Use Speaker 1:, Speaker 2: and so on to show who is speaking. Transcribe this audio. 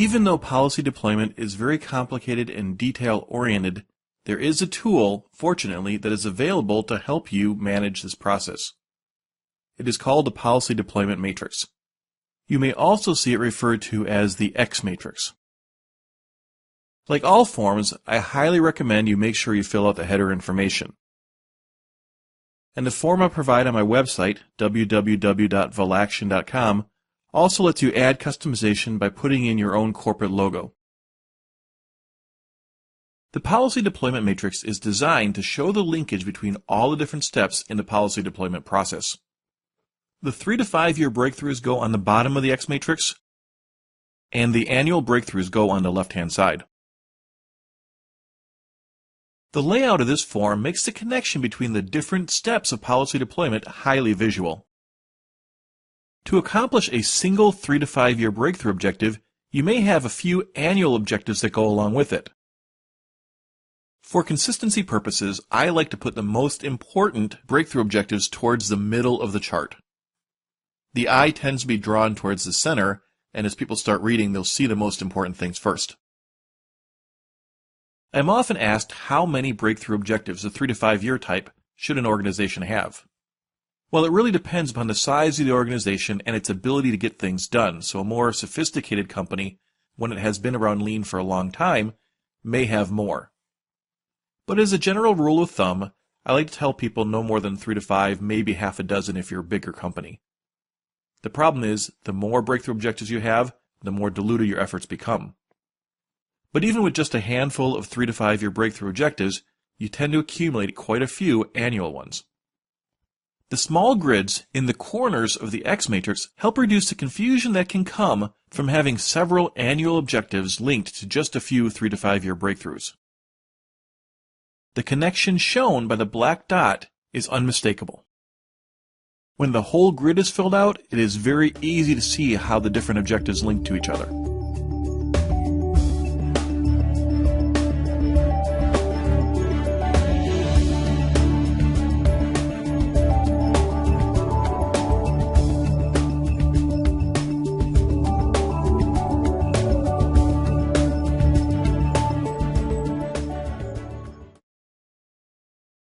Speaker 1: Even though policy deployment is very complicated and detail-oriented, there is a tool, fortunately, that is available to help you manage this process. It is called the Policy Deployment Matrix. You may also see it referred to as the X matrix. Like all forms, I highly recommend you make sure you fill out the header information. And the form I provide on my website, www.volaction.com, also lets you add customization by putting in your own corporate logo. The Policy Deployment Matrix is designed to show the linkage between all the different steps in the policy deployment process. The 3 to 5 year breakthroughs go on the bottom of the X matrix, and the annual breakthroughs go on the left-hand side. The layout of this form makes the connection between the different steps of policy deployment highly visual. To accomplish a single 3 to 5 year breakthrough objective, you may have a few annual objectives that go along with it. For consistency purposes, I like to put the most important breakthrough objectives towards the middle of the chart. The eye tends to be drawn towards the center, and as people start reading, they'll see the most important things first. I'm often asked how many breakthrough objectives, the 3 to 5 year type, should an organization have? Well, it really depends upon the size of the organization and its ability to get things done. So a more sophisticated company, when it has been around lean for a long time, may have more. But as a general rule of thumb, I like to tell people no more than 3 to 5, maybe half a dozen if you're a bigger company. The problem is, the more breakthrough objectives you have, the more diluted your efforts become. But even with just a handful of 3 to 5 year breakthrough objectives, you tend to accumulate quite a few annual ones. The small grids in the corners of the X matrix help reduce the confusion that can come from having several annual objectives linked to just a few 3 to 5 year breakthroughs. The connection shown by the black dot is unmistakable. When the whole grid is filled out, it is very easy to see how the different objectives link to each other.